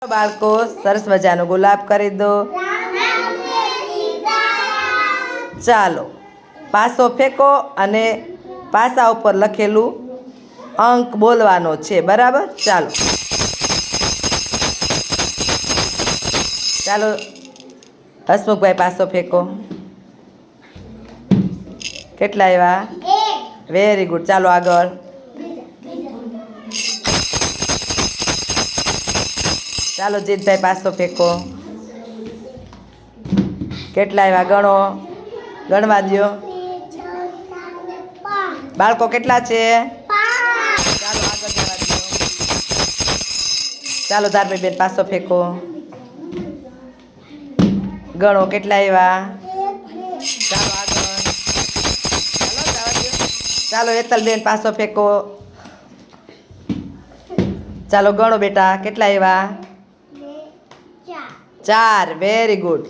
बाळको सरस मजानो गुलाब करी दो। चालो पासो फेंको अने पासा उपर लखेलू अंक बोलवानो छे बराबर। चालो चालो हसमुख भाई पासो फेंको। केटला आव्या? Very good. चालो आगळ। चालो जीत भाई पासो फेंको। केटला आव्या गणो? गणवा द्यो। बाळको केटला छे? चालो आगळ जवा द्यो। चालो धारमी बेन पासो फेंको। गणो केटला आव्या? चालो आगळ। चालो जवा द्यो। चालो हेतल बेन पासो फेंको। चालो गणो बेटा केटला आव्या? 4। Very good.